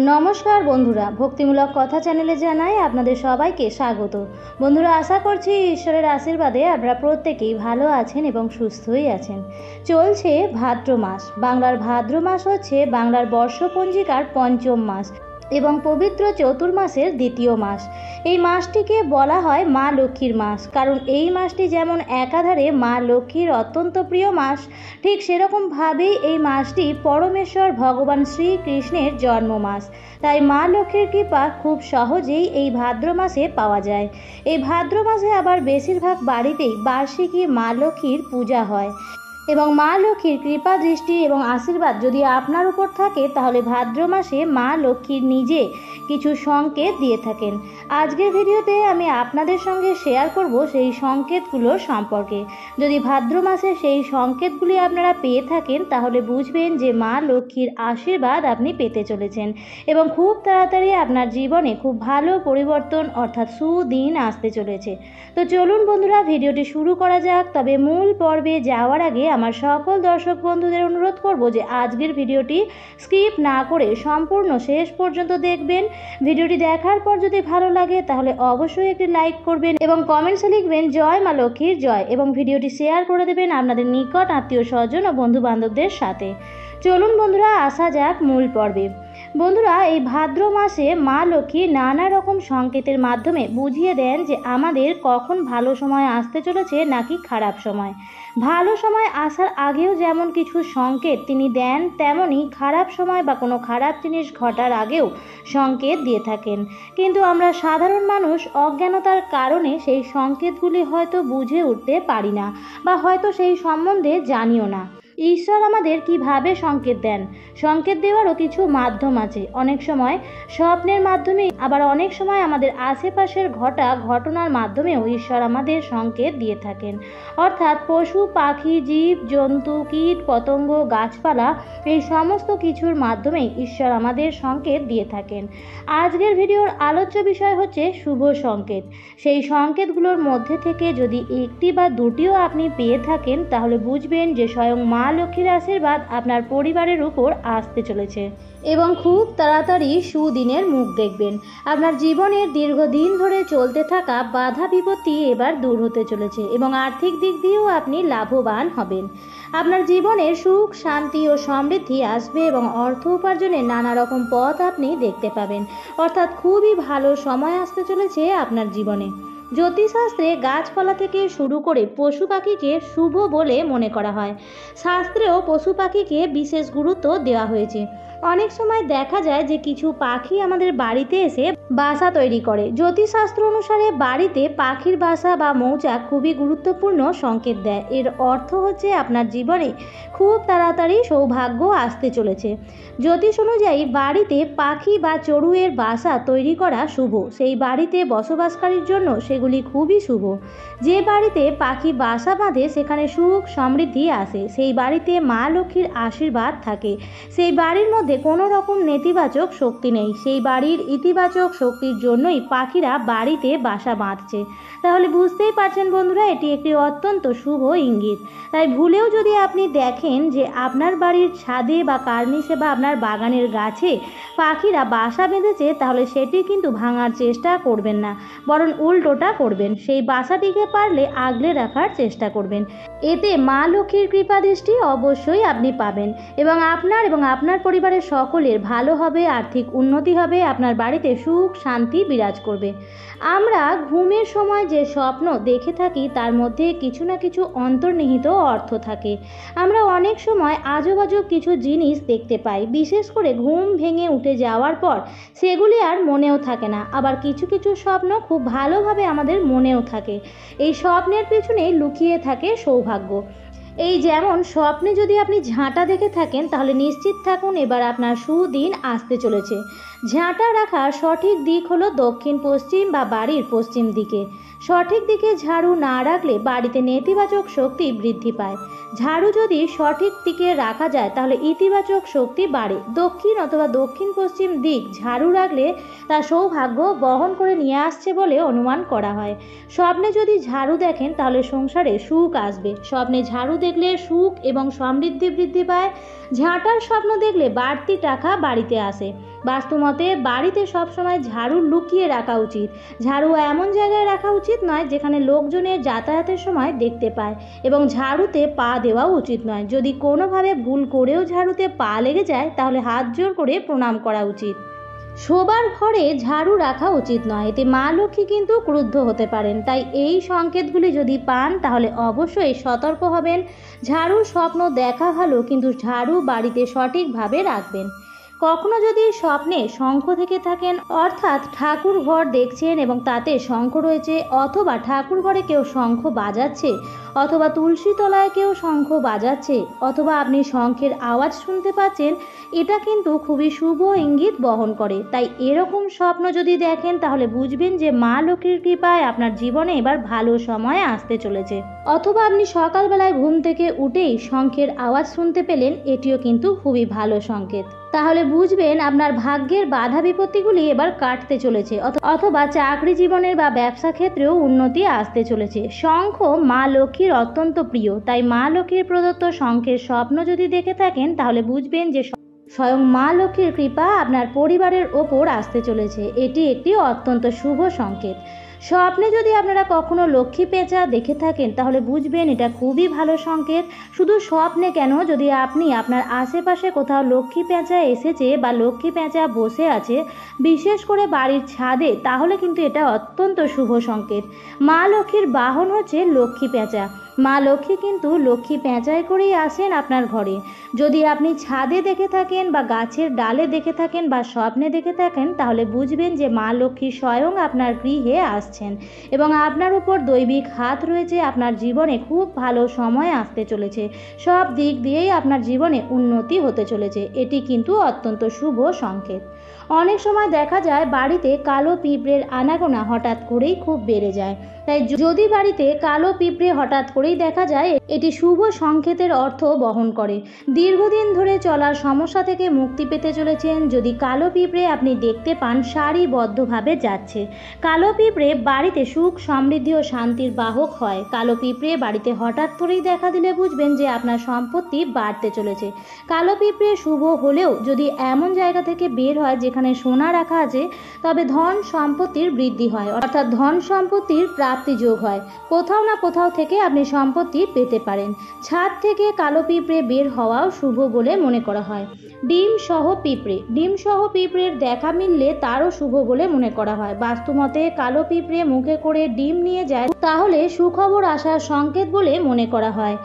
नमस्कार बंधुरा भक्तिमूलक कथा चैनेले जानाई आपनादेर सबाइके स्वागत। बंधुरा आशा करछि ईश्वरेर आशीर्वादे आपनारा प्रत्येकेई भालो आछेन एबं सुस्थई आछेन। चलछे भाद्र मास। बांगलार भाद्र मास हच्छे बांगलार बर्षपंजिकार पंचम मास एवं पवित्र चतुर्मासेर द्वितीय मास। এই মাসটিকে বলা হয় মা লক্ষ্মীর মাস, কারণ এই মাসটি যেমন একাধারে মা লক্ষ্মীর অত্যন্ত প্রিয় মাস, ঠিক সেরকমভাবেই এই মাসটি পরমেশ্বর ভগবান শ্রীকৃষ্ণের জন্ম মাস। তাই মা লক্ষ্মীর কৃপা খুব সহজেই এই ভাদ্র মাসে পাওয়া যায়। এই ভাদ্র মাসে আবার বেশিরভাগ বাড়িতেই বার্ষিকী মা লক্ষ্মীর পূজা হয় এবং মা লক্ষ্মীর কৃপা দৃষ্টি এবং আশীর্বাদ যদি আপনার উপর থাকে তাহলে ভাদ্র মাসে মা লক্ষ্মীর নিজে কিছু সংকেত দিয়ে থাকেন। আজকের ভিডিওতে আমি আপনাদের সঙ্গে শেয়ার করব সেই সংকেতগুলোর সম্পর্কে। যদি ভাদ্র মাসে সেই সংকেতগুলি আপনারা পেয়ে থাকেন তাহলে বুঝবেন যে মা লক্ষ্মীর আশীর্বাদ আপনি পেতে চলেছেন এবং খুব তাড়াতাড়ি আপনার জীবনে খুব ভালো পরিবর্তন অর্থাৎ সুদিন আসতে চলেছে। তো চলুন বন্ধুরা ভিডিওটি শুরু করা যাক। তবে মূল পর্বে যাওয়ার আগে আমার সকল দর্শক বন্ধুদের অনুরোধ করব যে আজকের ভিডিওটি স্কিপ না করে সম্পূর্ণ শেষ পর্যন্ত দেখবেন। ভিডিওটি দেখার পর যদি ভালো লাগে তাহলে অবশ্যই একটি লাইক করবেন এবং কমেন্টসে লিখবেন জয় মা লক্ষ্মীর জয় এবং ভিডিওটি শেয়ার করে দেবেন আপনাদের নিকট আত্মীয় স্বজন ও বন্ধু বান্ধবদের সাথে। চলুন বন্ধুরা আসা যাক মূল পর্বে। বন্ধুরা এই ভাদ্র মাসে মা লক্ষ্মী নানা রকম সংকেতের মাধ্যমে বুঝিয়ে দেন যে আমাদের কখন ভালো সময় আসতে চলেছে নাকি খারাপ সময়। ভালো সময় আসার আগেও যেমন কিছু সংকেত তিনি দেন, তেমনি খারাপ সময় বা কোনো খারাপ জিনিস ঘটার আগেও সংকেত দিয়ে থাকেন। কিন্তু আমরা সাধারণ মানুষ অজ্ঞানতার কারণে সেই সংকেতগুলি হয়তো বুঝে উঠতে পারি না বা হয়তো সেই সম্বন্ধে জানিও না। ঈশ্বর আমাদের কিভাবে সংকেত দেন? সংকেত দেওয়ারও কিছু মাধ্যম আছে। অনেক সময় স্বপ্নের মাধ্যমে, আবার অনেক সময় আমাদের আশেপাশের ঘটা ঘটনার মাধ্যমেও ঈশ্বর আমাদের সংকেত দিয়ে থাকেন। অর্থাৎ পশু পাখি জীব জন্তু কীট পতঙ্গ গাছপালা এই সমস্ত কিছুর মাধ্যমেই ঈশ্বর আমাদের সংকেত দিয়ে থাকেন। আজকের ভিডিওর আলোচ্য বিষয় হচ্ছে শুভ সংকেত। সেই সংকেতগুলোর মধ্যে থেকে যদি একটি বা দুটিও আপনি পেয়ে থাকেন তাহলে বুঝবেন যে স্বয়ং মা লক্ষ্মীর আশীর্বাদ আপনার পরিবারের উপর আসতে চলেছে এবং খুব তাড়াতাড়ি সুদিনের মুখ দেখবেন। আপনার জীবনের দীর্ঘদিন ধরে চলতে থাকা বাধা বিপত্তি এবার দূর হতে চলেছে এবং আর্থিক দিক দিয়েও আপনি লাভবান হবেন। আপনার জীবনে সুখ শান্তি ও সমৃদ্ধি আসবে এবং অর্থ উপার্জনের নানা রকম পথ আপনি দেখতে পাবেন। অর্থাৎ খুবই ভালো সময় আসতে চলেছে আপনার জীবনে। জ্যোতিষশাস্ত্রে গাছপালা থেকে শুরু করে পশু পাখিকে শুভ বলে মনে করা হয়। শাস্ত্রেও পশু পাখিকে বিশেষ গুরুত্ব দেওয়া হয়েছে। অনেক সময় দেখা যায় যে কিছু পাখি আমাদের বাড়িতে এসে বাসা তৈরি করে। জ্যোতিষশাস্ত্র অনুসারে বাড়িতে পাখির বাসা বা মৌচাক খুবই গুরুত্বপূর্ণ সংকেত দেয়। এর অর্থ হচ্ছে আপনার জীবনে খুব তাড়াতাড়ি সৌভাগ্য আসতে চলেছে। জ্যোতিষ অনুযায়ী বাড়িতে পাখি বা চড়ুইয়ের বাসা তৈরি করা শুভ। সেই বাড়িতে বসবাসকারীর জন্য সেগুলি খুবই শুভ। যে বাড়িতে পাখি বাসা বাঁধে সেখানে সুখ সমৃদ্ধি আসে। সেই বাড়িতে মা লক্ষ্মীর আশীর্বাদ থাকে। সেই বাড়ির মধ্যে কোনো রকম নেতিবাচক শক্তি নেই। সেই বাড়ির ইতিবাচক শক্তির জন্যই পাখিরা বাড়িতে বাসা বাঁধছে। তাহলে বুঝতেই পারছেন বন্ধুরা, এটি একটি অত্যন্ত শুভ ইঙ্গিত। তাই ভুলেও যদি আপনি দেখেন যে আপনার বাড়ির ছাদে বা কার্নিসে বা আপনার বাগানের গাছে পাখিরা বাসা বেঁধেছে তাহলে সেটি কিন্তু ভাঙার চেষ্টা করবেন না, বরং উল্টোটা করবেন। সেই বাসাটিকে পারলে আগলে রাখার চেষ্টা করবেন। এতে মা লক্ষ্মীর কৃপা দৃষ্টি অবশ্যই আপনি পাবেন এবং আপনার পরিবারের সকলের ভালো হবে, আর্থিক উন্নতি হবে, আপনার বাড়িতে সুখ শান্তি বিরাজ করবে। আমরা ঘুমের সময় যে স্বপ্ন দেখে থাকি তার মধ্যে কিছু না কিছু অন্তর্নিহিত অর্থ থাকে। আমরা অনেক সময় আজব আজব কিছু জিনিস দেখতে পাই। বিশেষ করে ঘুম ভেঙে উঠে যাওয়ার পর সেগুলি আর মনেও থাকে না। আবার কিছু কিছু স্বপ্ন খুব ভালোভাবে আমাদের মনেও থাকে। এই স্বপ্নের পেছনে লুকিয়ে থাকে সৌভাগ্য। এই যেমন স্বপ্নে যদি আপনি ঝাঁটা দেখে থাকেন তাহলে নিশ্চিত থাকুন এবার আপনার সুদিন আসতে চলেছে। ঝাঁটা রাখার সঠিক দিক হলো দক্ষিণ পশ্চিম বা বাড়ির পশ্চিম দিকে। সঠিক দিকে ঝাড়ু না রাখলে বাড়িতে নেতিবাচক শক্তি বৃদ্ধি পায়। ঝাড়ু যদি সঠিক দিকে রাখা যায় তাহলে ইতিবাচক শক্তি বাড়ে। দক্ষিণ অথবা দক্ষিণ পশ্চিম দিক ঝাড়ু রাখলে তা সৌভাগ্য বহন করে নিয়ে আসছে বলে অনুমান করা হয়। স্বপ্নে যদি ঝাড়ু দেখেন তাহলে সংসারে সুখ আসবে। স্বপ্নে ঝাড়ু দেখলে সুখ এবং সমৃদ্ধি বৃদ্ধি পায়। ঝাঁটার স্বপ্ন দেখলে বাড়তি টাকা বাড়িতে আসে। বাস্তুমতে বাড়িতে সবসময় ঝাড়ু লুকিয়ে রাখা উচিত। ঝাড়ু এমন জায়গায় রাখা উচিত নয় যেখানে লোকজনের যাতায়াতের সময় দেখতে পায়, এবং ঝাড়ুতে পা দেওয়াও উচিত নয়। যদি কোনোভাবে ভুল করেও ঝাড়ুতে পা লেগে যায় তাহলে হাত জোর করে প্রণাম করা উচিত। শোবার ঘরে ঝাড়ু রাখা উচিত নয়, এতে মা লক্ষ্মী কিন্তু ক্রুদ্ধ হতে পারেন। তাই এই সংকেতগুলি যদি পান তাহলে অবশ্যই সতর্ক হবেন। ঝাড়ুর স্বপ্ন দেখা ভালো, কিন্তু ঝাড়ু বাড়িতে সঠিকভাবে রাখবেন। কখনো যদি স্বপ্নে শঙ্খ থেকে থাকেন, অর্থাৎ ঠাকুর ঘর দেখছেন এবং তাতে শঙ্খ রয়েছে, অথবা ঠাকুর ঘরে কেউ শঙ্খ বাজাচ্ছে, অথবা তুলসী তলায় কেউ শঙ্খ বাজাচ্ছে, অথবা আপনি শঙ্খের আওয়াজ শুনতে পাচ্ছেন, এটা কিন্তু খুবই শুভ ইঙ্গিত বহন করে। তাই এরকম স্বপ্ন যদি দেখেন তাহলে বুঝবেন যে মা লক্ষ্মীর কৃপায় আপনার জীবনে এবার ভালো সময় আসতে চলেছে। অথবা আপনি সকালবেলায় ঘুম থেকে উঠেই শঙ্খের আওয়াজ শুনতে পেলেন, এটিও কিন্তু খুবই ভালো সংকেত। তাহলে বুঝবেন আপনার ভাগ্যের বাধা বিপত্তিগুলি এবার কাটতে চলেছে, অথবা চাকরি জীবনের বা ব্যবসা ক্ষেত্রেও উন্নতি আসতে চলেছে। শঙ্খ মা লক্ষ্মীর অত্যন্ত প্রিয়, তাই মা লক্ষ্মীর প্রদত্ত শঙ্খের স্বপ্ন যদি দেখে থাকেন তাহলে বুঝবেন যে স্বয়ং মা লক্ষ্মীর কৃপা আপনার পরিবারের ওপর আসতে চলেছে। এটি একটি অত্যন্ত শুভ সংকেত। স্বপ্নে যদি আপনারা কখনো লক্ষ্মী পেঁচা দেখে থাকেন তাহলে বুঝবেন এটা খুবই ভালো সংকেত। শুধু স্বপ্নে কেন, যদি আপনি আপনার আশেপাশে কোথাও লক্ষ্মী পেঁচা এসেছে বা লক্ষ্মী পেঁচা বসে আছে, বিশেষ করে বাড়ির ছাদে, তাহলে কিন্তু এটা অত্যন্ত শুভ সংকেত। মা লক্ষ্মীর বাহন হচ্ছে লক্ষ্মী পেঁচা। মা লক্ষ্মী কিন্তু লক্ষ্মী পেঁচায় করেই আসেন আপনার ঘরে। যদি আপনি ছাদে দেখে থাকেন বা গাছের ডালে দেখে থাকেন বা স্বপ্নে দেখে থাকেন তাহলে বুঝবেন যে মা লক্ষ্মী স্বয়ং আপনার গৃহে আসছেন এবং আপনার উপর দৈবিক হাত রয়েছে। আপনার জীবনে খুব ভালো সময় আসতে চলেছে। সব দিক দিয়েই আপনার জীবনে উন্নতি হতে চলেছে। এটি কিন্তু অত্যন্ত শুভ সংকেত। অনেক সময় দেখা যায় বাড়িতে কালো পিঁপড়ের আনাগোনা হঠাৎ করেই খুব বেড়ে যায়। তাই যদি বাড়িতে কালো পিঁপড়ে হঠাৎ করেই দেখা যায়, এটি শুভ সংকেতের অর্থ বহন করে। দীর্ঘদিন ধরে চলার সমস্যা থেকে মুক্তি পেতে চলেছেন। যদি কালো পিঁপড়ে আপনি দেখতে পান সারিবদ্ধভাবে যাচ্ছে, কালো পিঁপড়ে বাড়িতে সুখ সমৃদ্ধি ও শান্তির বাহক হয়। কালো পিঁপড়ে বাড়িতে হঠাৎ করেই দেখা দিলে বুঝবেন যে আপনার সম্পত্তি বাড়তে চলেছে। কালো পিঁপড়ে শুভ হলেও যদি এমন জায়গা থেকে বের হয় যেখানে সোনা রাখা আছে, তবে ধন সম্পত্তির বৃদ্ধি হয়, অর্থাৎ ধন সম্পত্তির প্রাপ্তি যোগ হয়। কোথাও না কোথাও থেকে আপনি সম্পত্তি পেতে পারেন। ছাদ থেকে কালো পিঁপড়ে বের হওয়াও শুভ বলে মনে করা হয়। ডিম সহ পিঁপড়ের দেখা মিললে তারও শুভ বলে মনে করা হয়। বাস্তুমতে কালো পিঁপড়ে মুখে করে ডিম নিয়ে যায় তাহলে সুখবর আসার সংকেত বলে মনে করা হয়।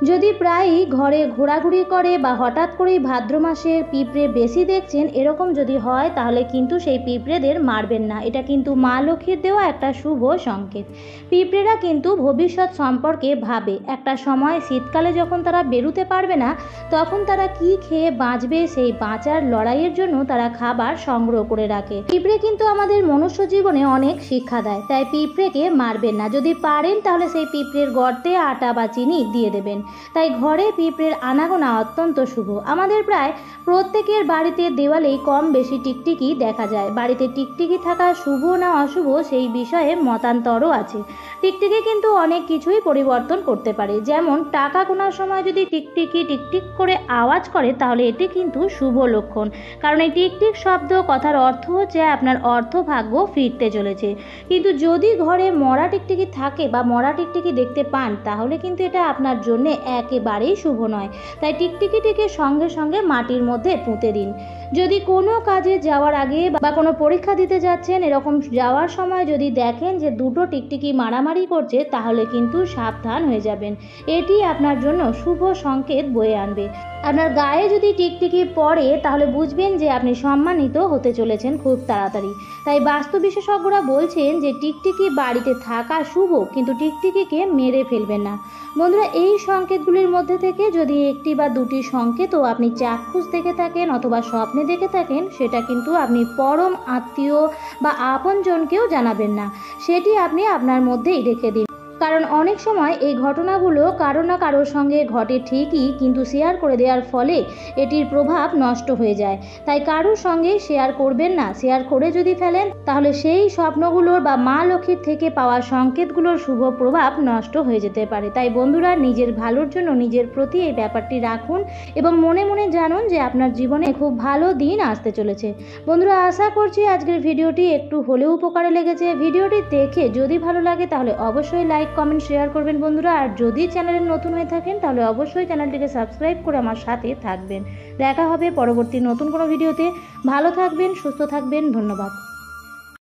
যদি প্রায়ই ঘরে ঘোরাঘুরি করে বা হঠাৎ করেই ভাদ্র মাসের পিঁপড়ে বেশি দেখছেন, এরকম যদি হয় তাহলে কিন্তু সেই পিঁপড়েদের মারবেন না। এটা কিন্তু মা লক্ষ্মীর দেওয়া একটা শুভ সংকেত। পিঁপড়েরা কিন্তু ভবিষ্যৎ সম্পর্কে ভাবে। একটা সময় শীতকালে যখন তারা বেরোতে পারবে না, তখন তারা কি খেয়ে বাঁচবে সেই বাঁচার লড়াইয়ের জন্য তারা খাবার সংগ্রহ করে রাখে। পিঁপড়ে কিন্তু আমাদের মনুষ্য জীবনে অনেক শিক্ষা দেয়, তাই পিঁপড়েকে মারবেন না। যদি পারেন তাহলে সেই পিঁপড়ের গর্তে আটা বা চিনি দিয়ে দেবেন। তাই ঘরে পিঁপড়ের আনাগোনা অত্যন্ত শুভ। আমাদের প্রায় প্রত্যেকের বাড়িতে দেওয়ালেই কম বেশি টিকটিকি দেখা যায়। বাড়িতে টিকটিকি থাকা শুভ না অশুভ সেই বিষয়ে মতান্তরও আছে। টিকটিকি কিন্তু অনেক কিছুই পরিবর্তন করতে পারে। যেমন টাকা গোনার সময় যদি টিকটিকি টিকটিক করে আওয়াজ করে তাহলে এটি কিন্তু শুভ লক্ষণ, কারণ এই টিকটিক শব্দ কথার অর্থ হচ্ছে আপনার অর্থ ভাগ্য ফিরতে চলেছে। কিন্তু যদি ঘরে মরা টিকটিকি থাকে বা মরা টিকটিকি দেখতে পান তাহলে কিন্তু এটা আপনার জন্য একেবারেই শুভ নয়। তাই টিকটিকিটিকে সঙ্গে সঙ্গে মাটির মধ্যে পুঁতে দিন। যদি কোনো কাজে যাওয়ার আগে বা কোনো পরীক্ষা দিতে যাচ্ছেন, এরকম যাওয়ার সময় যদি দেখেন যে দুটো টিকটিকি মারামারি করছে তাহলে কিন্তু সাবধান হয়ে যাবেন। এটি আপনার জন্য শুভ সংকেত বয়ে আনবে। আপনার গায়ে যদি টিকটিকি পড়ে তাহলে বুঝবেন যে আপনি সম্মানিত হতে চলেছেন খুব তাড়াতাড়ি। তাই বাস্তু বিশেষজ্ঞরা বলছেন যে টিকটিকি বাড়িতে থাকা শুভ, কিন্তু টিকটিকিকে মেরে ফেলবেন না। বন্ধুরা, এই সংকেতগুলির মধ্যে থেকে যদি একটি বা দুটি সংকেতও আপনি চাক্ষুষ দেখে থাকেন অথবা স্বপ্নে দেখে থাকেন, সেটা কিন্তু আপনি পরম আত্মীয় বা আপনজনকেও জানাবেন না। সেটি আপনি আপনার মধ্যেই রেখে দিন। কারণ অনেক সময় এই ঘটনাগুলো কারো না কারোর সঙ্গে ঘটে ঠিকই, কিন্তু শেয়ার করে দেওয়ার ফলে এটির প্রভাব নষ্ট হয়ে যায়। তাই কারোর সঙ্গে শেয়ার করবেন না। শেয়ার করে যদি ফেলেন তাহলে সেই স্বপ্নগুলোর বা মা লক্ষ্মীর থেকে পাওয়া সংকেতগুলোর শুভ প্রভাব নষ্ট হয়ে যেতে পারে। তাই বন্ধুরা, নিজের ভালোর জন্য নিজের প্রতি এই ব্যাপারটি রাখুন এবং মনে মনে জানুন যে আপনার জীবনে খুব ভালো দিন আসতে চলেছে। বন্ধুরা, আশা করছি আজকের ভিডিওটি একটু হলেও উপকারে লেগেছে। ভিডিওটি দেখে যদি ভালো লাগে তাহলে অবশ্যই লাইক, কমেন্ট, শেয়ার করবেন বন্ধুরা। আর যদি চ্যানেলে নতুন হয়ে থাকেন তাহলে অবশ্যই চ্যানেলটিকে সাবস্ক্রাইব করে আমার সাথে থাকবেন। দেখা হবে পরবর্তী নতুন কোনো ভিডিওতে। ভালো থাকবেন, সুস্থ থাকবেন। ধন্যবাদ।